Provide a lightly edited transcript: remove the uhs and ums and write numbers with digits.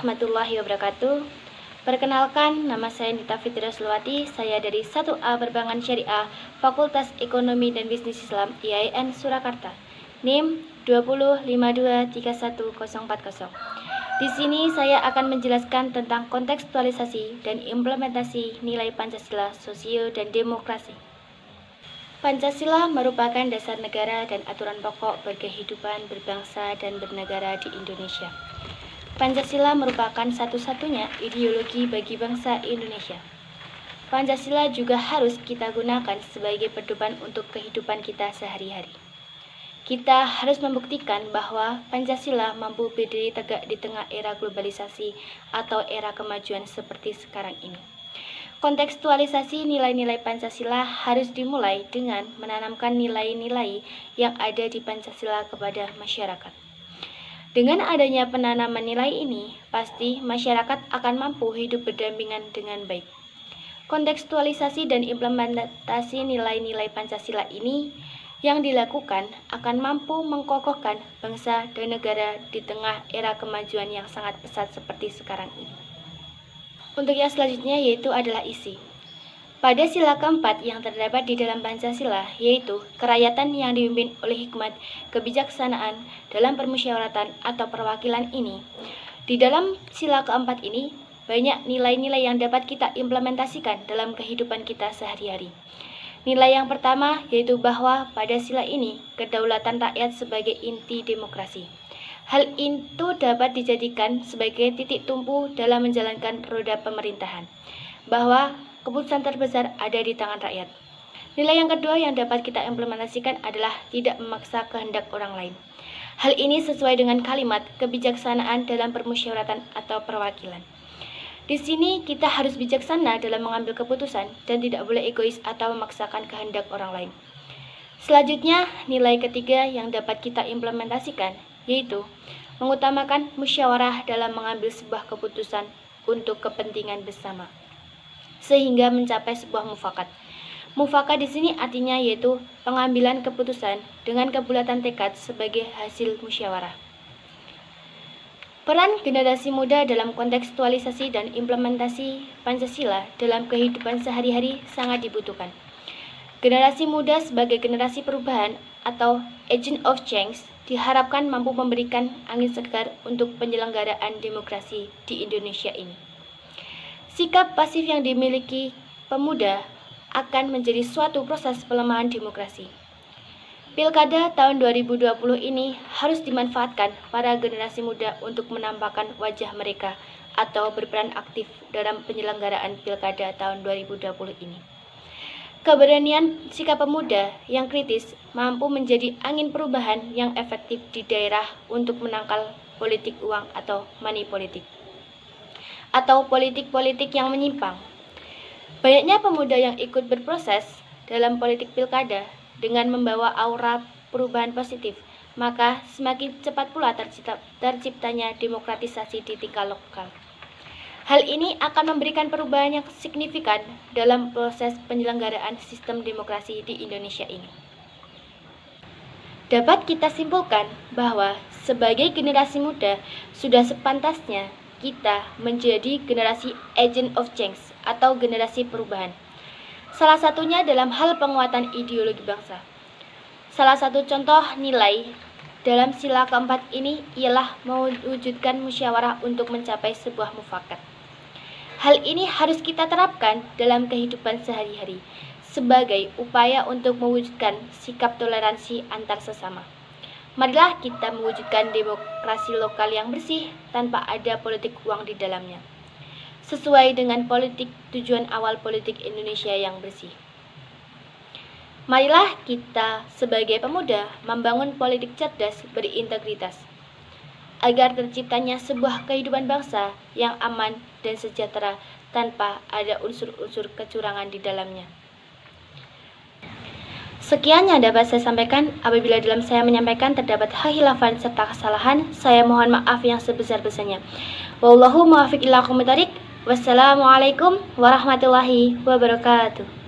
warahmatullahi wabarakatuh. Perkenalkan, nama saya Nita Fitri Sulwati. Saya dari 1A Perbankan Syariah, Fakultas Ekonomi dan Bisnis Islam, IAIN Surakarta. NIM 205231040. Di sini saya akan menjelaskan tentang kontekstualisasi dan implementasi nilai Pancasila, sosio dan demokrasi. Pancasila merupakan dasar negara dan aturan pokok berkehidupan, berbangsa, dan bernegara di Indonesia. Pancasila merupakan satu-satunya ideologi bagi bangsa Indonesia. Pancasila juga harus kita gunakan sebagai pedoman untuk kehidupan kita sehari-hari. Kita harus membuktikan bahwa Pancasila mampu berdiri tegak di tengah era globalisasi atau era kemajuan seperti sekarang ini. Kontekstualisasi nilai-nilai Pancasila harus dimulai dengan menanamkan nilai-nilai yang ada di Pancasila kepada masyarakat. Dengan adanya penanaman nilai ini, pasti masyarakat akan mampu hidup berdampingan dengan baik. Kontekstualisasi dan implementasi nilai-nilai Pancasila ini yang dilakukan akan mampu mengkokohkan bangsa dan negara di tengah era kemajuan yang sangat pesat seperti sekarang ini. Untuk yang selanjutnya yaitu adalah isi. Pada sila keempat yang terdapat di dalam Pancasila, yaitu kerakyatan yang dipimpin oleh hikmat kebijaksanaan dalam permusyawaratan atau perwakilan ini. Di dalam sila keempat ini, banyak nilai-nilai yang dapat kita implementasikan dalam kehidupan kita sehari-hari. Nilai yang pertama yaitu bahwa pada sila ini, kedaulatan rakyat sebagai inti demokrasi. Hal itu dapat dijadikan sebagai titik tumpu dalam menjalankan roda pemerintahan, bahwa keputusan terbesar ada di tangan rakyat. Nilai yang kedua yang dapat kita implementasikan adalah tidak memaksa kehendak orang lain. Hal ini sesuai dengan kalimat kebijaksanaan dalam permusyawaratan atau perwakilan. Di sini kita harus bijaksana dalam mengambil keputusan dan tidak boleh egois atau memaksakan kehendak orang lain. Selanjutnya, nilai ketiga yang dapat kita implementasikan yaitu mengutamakan musyawarah dalam mengambil sebuah keputusan untuk kepentingan bersama, sehingga mencapai sebuah mufakat. Mufakat di sini artinya yaitu pengambilan keputusan dengan kebulatan tekad sebagai hasil musyawarah. Peran generasi muda dalam kontekstualisasi dan implementasi Pancasila dalam kehidupan sehari-hari sangat dibutuhkan. Generasi muda sebagai generasi perubahan atau agent of change diharapkan mampu memberikan angin segar untuk penyelenggaraan demokrasi di Indonesia ini. Sikap pasif yang dimiliki pemuda akan menjadi suatu proses pelemahan demokrasi. Pilkada tahun 2020 ini harus dimanfaatkan para generasi muda untuk menampakkan wajah mereka atau berperan aktif dalam penyelenggaraan Pilkada tahun 2020 ini. Keberanian sikap pemuda yang kritis mampu menjadi angin perubahan yang efektif di daerah untuk menangkal politik uang atau money politik, atau politik-politik yang menyimpang. Banyaknya pemuda yang ikut berproses dalam politik pilkada dengan membawa aura perubahan positif, maka semakin cepat pula terciptanya demokratisasi di tingkat lokal. Hal ini akan memberikan perubahan yang signifikan dalam proses penyelenggaraan sistem demokrasi di Indonesia ini. Dapat kita simpulkan bahwa sebagai generasi muda sudah sepantasnya kita menjadi generasi agent of change atau generasi perubahan. Salah satunya dalam hal penguatan ideologi bangsa. Salah satu contoh nilai dalam sila keempat ini ialah mewujudkan musyawarah untuk mencapai sebuah mufakat. Hal ini harus kita terapkan dalam kehidupan sehari-hari sebagai upaya untuk mewujudkan sikap toleransi antar sesama. Marilah kita mewujudkan demokrasi lokal yang bersih tanpa ada politik uang di dalamnya, sesuai dengan tujuan awal politik Indonesia yang bersih. Marilah kita sebagai pemuda membangun politik cerdas berintegritas, agar terciptanya sebuah kehidupan bangsa yang aman dan sejahtera tanpa ada unsur-unsur kecurangan di dalamnya. Sekian yang dapat saya sampaikan. Apabila dalam saya menyampaikan terdapat khilafan serta kesalahan, saya mohon maaf yang sebesar-besarnya. Wallahu muwaffiq ila aqwamit thoriq. Wassalamualaikum warahmatullahi wabarakatuh.